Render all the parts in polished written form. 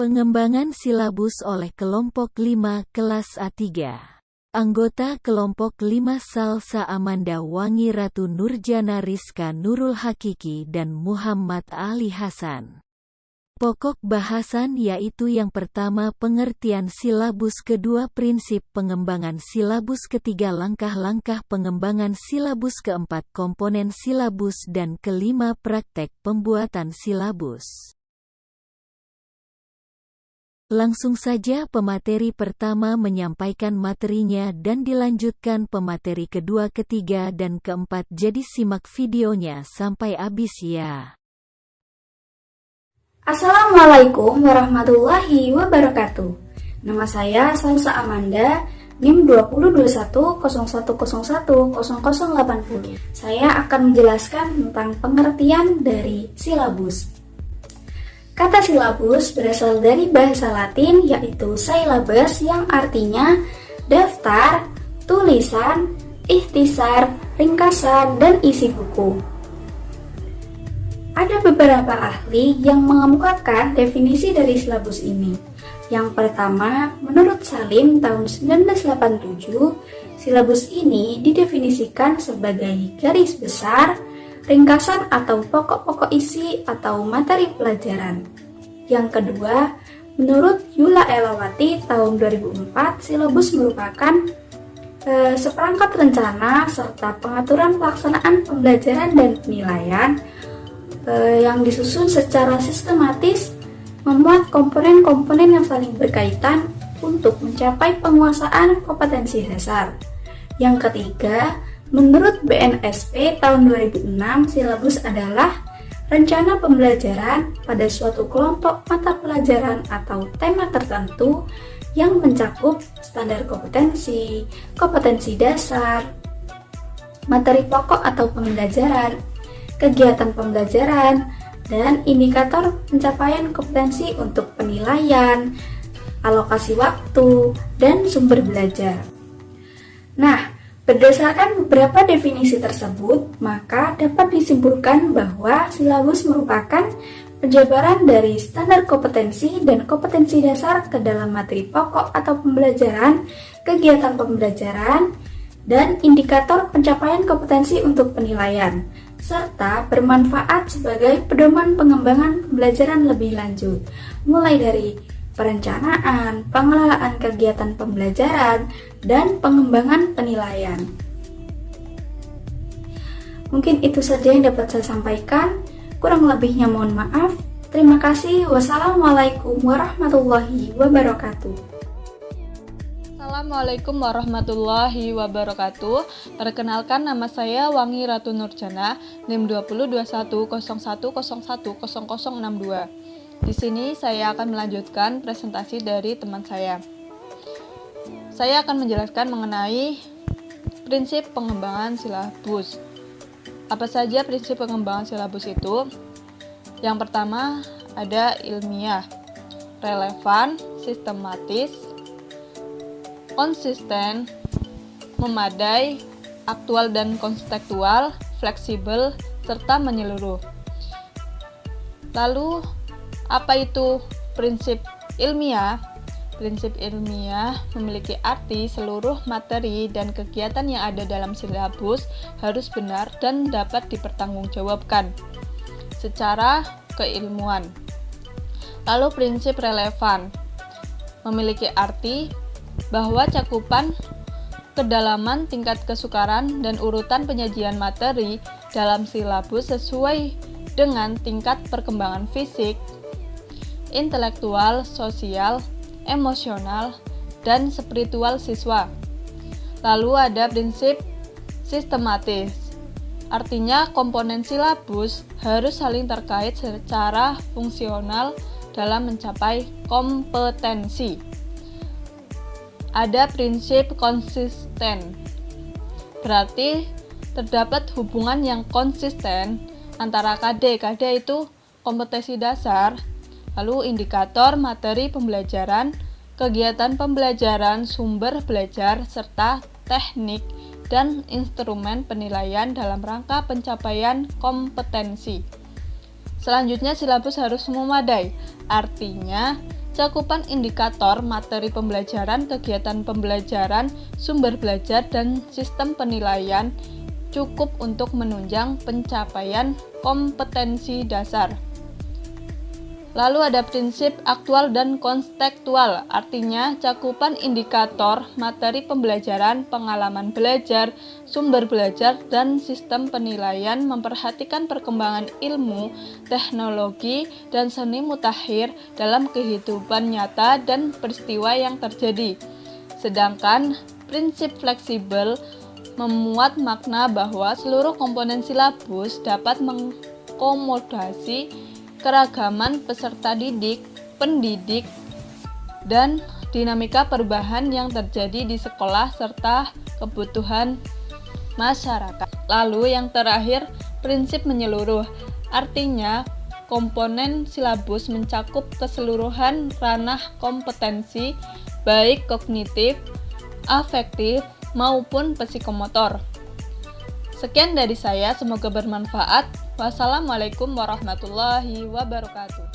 Pengembangan silabus oleh kelompok 5 kelas A3. Anggota kelompok 5 Salsa Amanda Wangi Ratu Nurjana Rizka Nurul Hakiki dan Muhammad Ali Hasan. Pokok bahasan yaitu yang pertama pengertian silabus, kedua prinsip pengembangan silabus, ketiga langkah-langkah pengembangan silabus, keempat komponen silabus, dan kelima praktek pembuatan silabus. Langsung saja pemateri pertama menyampaikan materinya dan dilanjutkan pemateri kedua, ketiga, dan keempat. Jadi simak videonya sampai habis ya. Assalamualaikum warahmatullahi wabarakatuh. Nama saya Salsa Amanda, NIM 202101010080. Saya akan menjelaskan tentang pengertian dari silabus. Kata silabus berasal dari bahasa Latin yaitu syllabus yang artinya daftar, tulisan, ikhtisar, ringkasan, dan isi buku. Ada beberapa ahli yang mengemukakan definisi dari silabus ini. Yang pertama, menurut Salim tahun 1987, silabus ini didefinisikan sebagai garis besar, ringkasan atau pokok-pokok isi atau materi pelajaran. Yang kedua, menurut Yula Elawati tahun 2004, silabus merupakan seperangkat rencana serta pengaturan pelaksanaan pembelajaran dan penilaian yang disusun secara sistematis, memuat komponen-komponen yang saling berkaitan untuk mencapai penguasaan kompetensi dasar. Yang ketiga, menurut BNSP tahun 2006, silabus adalah rencana pembelajaran pada suatu kelompok mata pelajaran atau tema tertentu yang mencakup standar kompetensi, kompetensi dasar, materi pokok atau pembelajaran, kegiatan pembelajaran, dan indikator pencapaian kompetensi untuk penilaian, alokasi waktu, dan sumber belajar. Nah, berdasarkan beberapa definisi tersebut, maka dapat disimpulkan bahwa silabus merupakan penjabaran dari standar kompetensi dan kompetensi dasar ke dalam materi pokok atau pembelajaran, kegiatan pembelajaran, dan indikator pencapaian kompetensi untuk penilaian, serta bermanfaat sebagai pedoman pengembangan pembelajaran lebih lanjut, mulai dari perencanaan, pengelolaan kegiatan pembelajaran, dan pengembangan penilaian. Mungkin itu saja yang dapat saya sampaikan, kurang lebihnya mohon maaf. Terima kasih. Wassalamualaikum warahmatullahi wabarakatuh. Assalamualaikum warahmatullahi wabarakatuh. Perkenalkan, nama saya Wangi Ratu Nurjana, NIM 202101010062. Di sini saya akan melanjutkan presentasi dari teman saya. Saya akan menjelaskan mengenai prinsip pengembangan silabus. Apa saja prinsip pengembangan silabus itu? Yang pertama ada ilmiah, relevan, sistematis, konsisten, memadai, aktual dan kontekstual, fleksibel, serta menyeluruh. Lalu, apa itu prinsip ilmiah? Prinsip ilmiah memiliki arti seluruh materi dan kegiatan yang ada dalam silabus harus benar dan dapat dipertanggungjawabkan secara keilmuan. Lalu prinsip relevan memiliki arti bahwa cakupan, kedalaman, tingkat kesukaran, dan urutan penyajian materi dalam silabus sesuai dengan tingkat perkembangan fisik, intelektual, sosial, emosional, dan spiritual siswa. Lalu ada prinsip sistematis. Artinya komponen silabus harus saling terkait secara fungsional dalam mencapai kompetensi. Ada prinsip konsisten. Berarti terdapat hubungan yang konsisten antara KD. KD itu kompetensi dasar, lalu indikator materi pembelajaran, kegiatan pembelajaran, sumber belajar, serta teknik dan instrumen penilaian dalam rangka pencapaian kompetensi. Selanjutnya, silabus harus memadai. Artinya, cakupan indikator, materi pembelajaran, kegiatan pembelajaran, sumber belajar, dan sistem penilaian cukup untuk menunjang pencapaian kompetensi dasar. Lalu ada prinsip aktual dan kontekstual, artinya cakupan indikator, materi pembelajaran, pengalaman belajar, sumber belajar, dan sistem penilaian memperhatikan perkembangan ilmu, teknologi, dan seni mutakhir dalam kehidupan nyata dan peristiwa yang terjadi. Sedangkan prinsip fleksibel memuat makna bahwa seluruh komponen silabus dapat mengakomodasi keragaman peserta didik, pendidik, dan dinamika perubahan yang terjadi di sekolah serta kebutuhan masyarakat. Lalu yang terakhir, prinsip menyeluruh. Artinya, komponen silabus mencakup keseluruhan ranah kompetensi baik kognitif, afektif, maupun psikomotor. Sekian dari saya, semoga bermanfaat. Wassalamualaikum warahmatullahi wabarakatuh.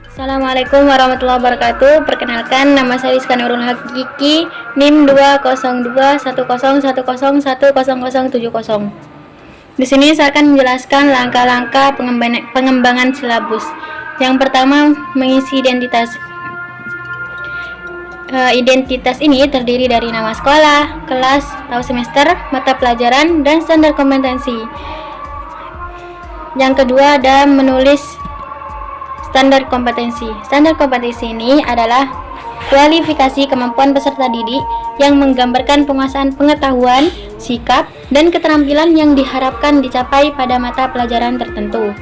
Assalamualaikum warahmatullahi wabarakatuh. Perkenalkan, nama saya Rizka Nurul Hakiki, NIM 20210101070. Di sini saya akan menjelaskan langkah-langkah pengembangan silabus. Yang pertama, mengisi identitas. Identitas ini terdiri dari nama sekolah, kelas, tahun semester, mata pelajaran, dan standar kompetensi. Yang kedua ada menulis standar kompetensi. Standar kompetensi ini adalah kualifikasi kemampuan peserta didik yang menggambarkan penguasaan pengetahuan, sikap, dan keterampilan yang diharapkan dicapai pada mata pelajaran tertentu.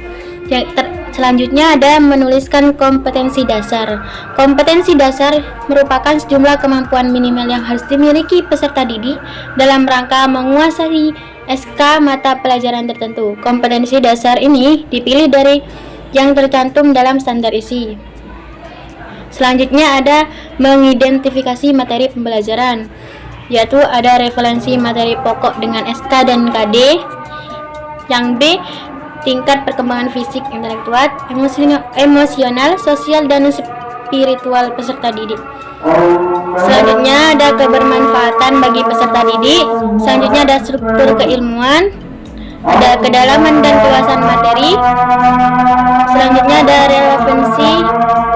Selanjutnya ada menuliskan kompetensi dasar. Kompetensi dasar merupakan sejumlah kemampuan minimal yang harus dimiliki peserta didik dalam rangka menguasai SK mata pelajaran tertentu. Kompetensi dasar ini dipilih dari yang tercantum dalam standar isi. Selanjutnya ada mengidentifikasi materi pembelajaran, yaitu ada referensi materi pokok dengan SK dan KD. Yang B, tingkat perkembangan fisik, intelektual, emosional, sosial, dan spiritual peserta didik. Selanjutnya ada kebermanfaatan bagi peserta didik. Selanjutnya ada struktur keilmuan, ada kedalaman dan keluasan materi. Selanjutnya ada relevansi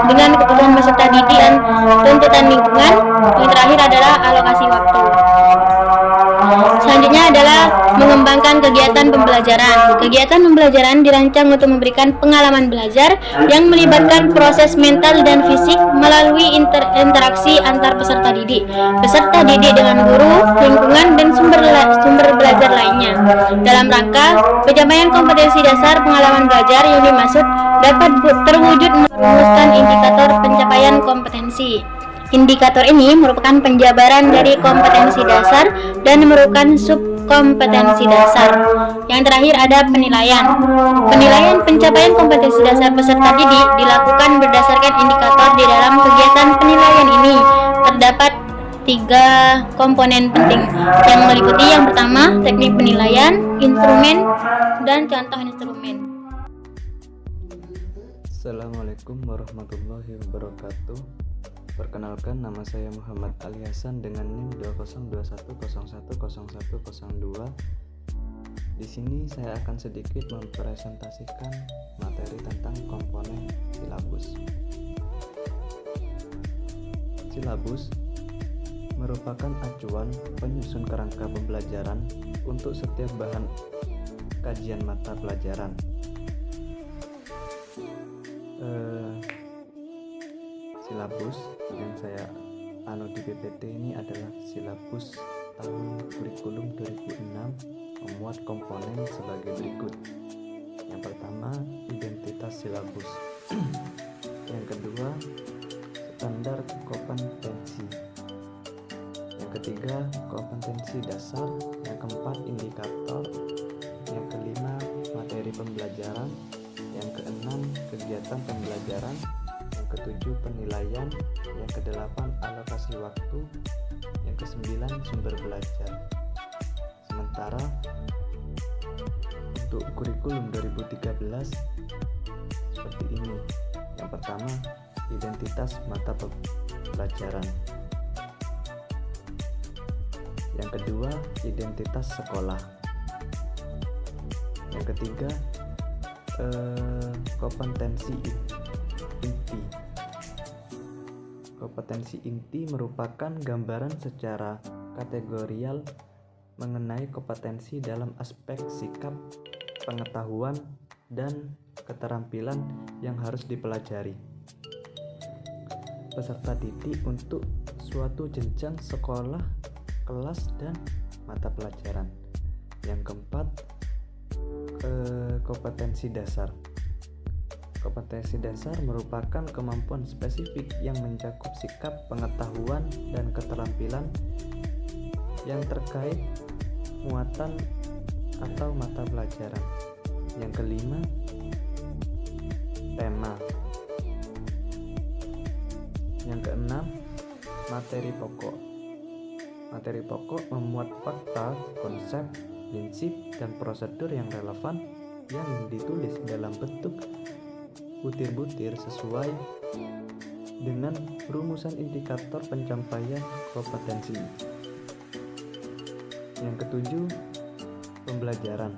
dengan kebutuhan peserta didik dan tuntutan lingkungan. Yang terakhir adalah alokasi waktu. Selanjutnya adalah mengembangkan kegiatan pembelajaran. Kegiatan pembelajaran dirancang untuk memberikan pengalaman belajar yang melibatkan proses mental dan fisik melalui interaksi antar peserta didik dengan guru, lingkungan, dan sumber belajar lainnya. Dalam rangka pencapaian kompetensi dasar pengalaman belajar yang dimaksud dapat terwujud merumuskan indikator pencapaian kompetensi. Indikator ini merupakan penjabaran dari kompetensi dasar dan merupakan subkompetensi dasar. Yang terakhir ada penilaian. Penilaian pencapaian kompetensi dasar peserta didik dilakukan berdasarkan indikator di dalam kegiatan penilaian ini. Terdapat 3 komponen penting yang meliputi yang pertama, teknik penilaian, instrumen, dan contoh instrumen. Assalamualaikum warahmatullahi wabarakatuh. Perkenalkan, nama saya Muhammad Ali Hasan dengan NIM 20210101002. Di sini saya akan sedikit mempresentasikan materi tentang komponen silabus. Silabus merupakan acuan penyusun kerangka pembelajaran untuk setiap bahan kajian mata pelajaran. Silabus yang saya di PPT ini adalah silabus tahun kurikulum 2006, memuat komponen sebagai berikut. Yang pertama, identitas silabus. Yang kedua, standar kompetensi. Yang ketiga, kompetensi dasar. Yang keempat, indikator. Yang kelima, materi pembelajaran. Yang keenam, kegiatan pembelajaran. Yang ketujuh, penilaian. Yang kedelapan, alokasi waktu. Yang kesembilan, sumber belajar. Sementara untuk kurikulum 2013 seperti ini. Yang pertama, identitas mata pelajaran. Yang kedua, identitas sekolah. Yang ketiga, kompetensi inti. Kompetensi inti merupakan gambaran secara kategorial mengenai kompetensi dalam aspek sikap, pengetahuan, dan keterampilan yang harus dipelajari peserta didik untuk suatu jenjang sekolah, kelas, dan mata pelajaran. Yang keempat, kompetensi dasar. Kompetensi dasar merupakan kemampuan spesifik yang mencakup sikap, pengetahuan, dan keterampilan yang terkait muatan atau mata pelajaran. Yang kelima, tema. Yang keenam, materi pokok. Materi pokok memuat fakta, konsep, prinsip, dan prosedur yang relevan yang ditulis dalam bentuk butir-butir sesuai dengan rumusan indikator pencapaian kompetensi. Yang ketujuh, pembelajaran.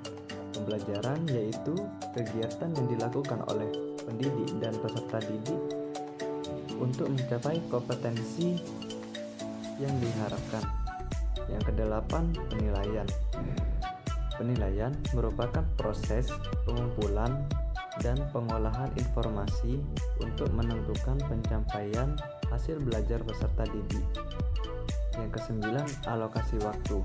Pembelajaran yaitu kegiatan yang dilakukan oleh pendidik dan peserta didik untuk mencapai kompetensi yang diharapkan. Yang kedelapan, penilaian. Penilaian merupakan proses pengumpulan dan pengolahan informasi untuk menentukan pencapaian hasil belajar peserta didik. Yang kesembilan, alokasi waktu.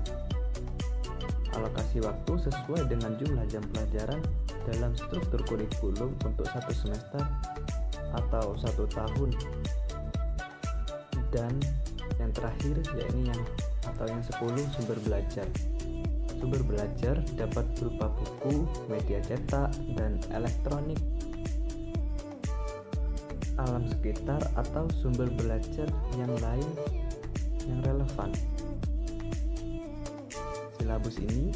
Alokasi waktu sesuai dengan jumlah jam pelajaran dalam struktur kurikulum untuk satu semester atau 1 tahun. Dan yang terakhir yakni yang 10, sumber belajar. Sumber belajar dapat berupa buku, media cetak, dan elektronik, alam sekitar, atau sumber belajar yang lain yang relevan. Silabus ini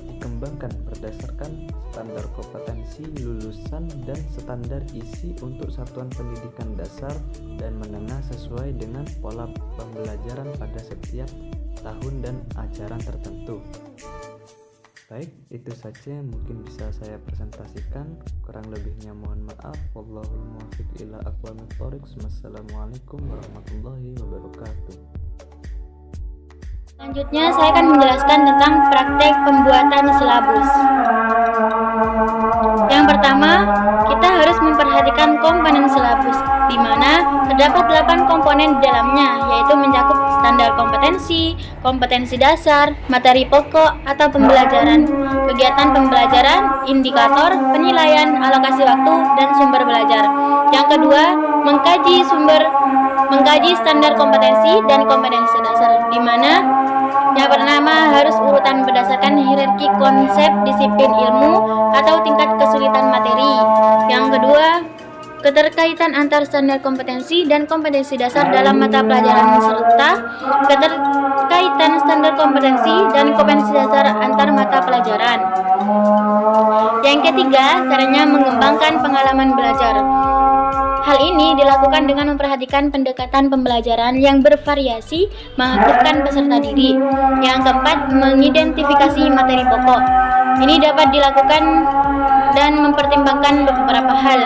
dikembangkan berdasarkan standar kompetensi lulusan dan standar isi untuk satuan pendidikan dasar dan menengah sesuai dengan pola pembelajaran pada setiap tahun dan ajaran tertentu. Baik, itu saja yang mungkin bisa saya presentasikan. Kurang lebihnya mohon maaf. Wallahul muwaffiq ila aqwamit thoriq. Wassalamualaikum warahmatullahi wabarakatuh. Selanjutnya saya akan menjelaskan tentang praktek pembuatan silabus. Yang pertama, kita harus memperhatikan komponen silabus, di mana terdapat 8 komponen di dalamnya, yaitu mencakup standar kompetensi, kompetensi dasar, materi pokok atau pembelajaran, kegiatan pembelajaran, indikator, penilaian, alokasi waktu, dan sumber belajar. Yang kedua, mengkaji standar kompetensi dan kompetensi dasar, di mana yang pertama harus urutan berdasarkan hierarki konsep disiplin ilmu atau tingkat kesulitan materi. Yang kedua, keterkaitan antar standar kompetensi dan kompetensi dasar dalam mata pelajaran serta keterkaitan standar kompetensi dan kompetensi dasar antar mata pelajaran. Yang ketiga, caranya mengembangkan pengalaman belajar. Hal ini dilakukan dengan memperhatikan pendekatan pembelajaran yang bervariasi, mengaktifkan peserta didik. Yang keempat, mengidentifikasi materi pokok. Ini dapat dilakukan dan mempertimbangkan beberapa hal.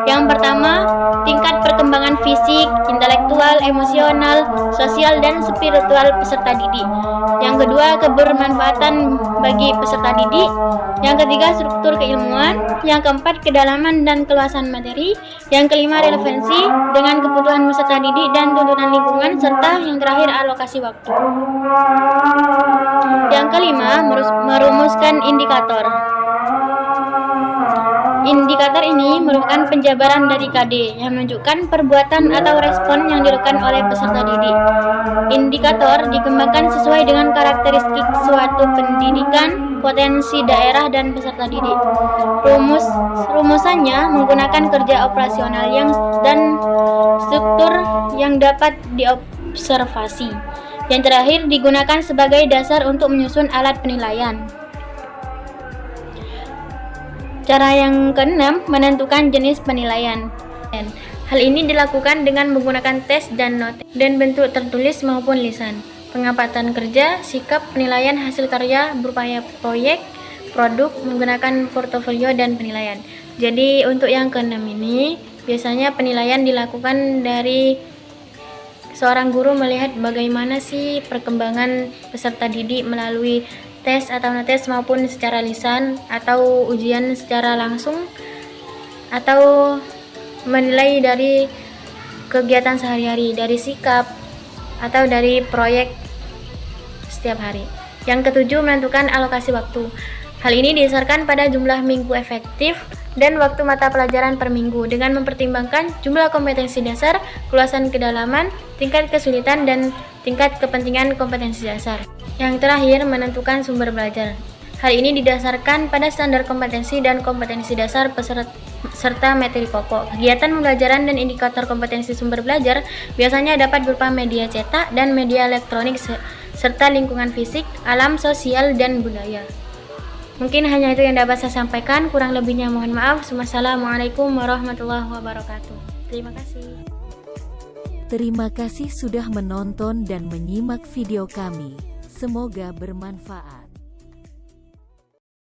Yang pertama, tingkat perkembangan fisik, intelektual, emosional, sosial, dan spiritual peserta didik. Yang kedua, kebermanfaatan bagi peserta didik. Yang ketiga, struktur keilmuan. Yang keempat, kedalaman dan keluasan materi. Yang kelima, relevansi dengan kebutuhan peserta didik dan tuntutan lingkungan. Serta yang terakhir, alokasi waktu. Yang kelima, merumuskan indikator. Indikator ini merupakan penjabaran dari KD yang menunjukkan perbuatan atau respon yang dilakukan oleh peserta didik. Indikator dikembangkan sesuai dengan karakteristik suatu pendidikan, potensi daerah, dan peserta didik. Rumusannya menggunakan kerja operasional dan struktur yang dapat diobservasi. Yang terakhir digunakan sebagai dasar untuk menyusun alat penilaian. Cara yang keenam, menentukan jenis penilaian. Hal ini dilakukan dengan menggunakan tes dan notes dan bentuk tertulis maupun lisan. Pengamatan kerja, sikap, penilaian hasil karya berupa proyek, produk, menggunakan portofolio dan penilaian. Jadi untuk yang keenam ini, biasanya penilaian dilakukan dari seorang guru melihat bagaimana sih perkembangan peserta didik melalui tes atau notes maupun secara lisan atau ujian secara langsung, atau menilai dari kegiatan sehari-hari, dari sikap, atau dari proyek setiap hari. Yang ketujuh, menentukan alokasi waktu. Hal ini didasarkan pada jumlah minggu efektif dan waktu mata pelajaran per minggu dengan mempertimbangkan jumlah kompetensi dasar, keluasan kedalaman, tingkat kesulitan, dan tingkat kepentingan kompetensi dasar. Yang terakhir, menentukan sumber belajar. Hal ini didasarkan pada standar kompetensi dan kompetensi dasar serta materi pokok. Kegiatan pembelajaran dan indikator kompetensi sumber belajar biasanya dapat berupa media cetak dan media elektronik serta lingkungan fisik, alam, sosial, dan budaya. Mungkin hanya itu yang dapat saya sampaikan, kurang lebihnya mohon maaf. Wassalamualaikum warahmatullahi wabarakatuh. Terima kasih. Terima kasih sudah menonton dan menyimak video kami. Semoga bermanfaat.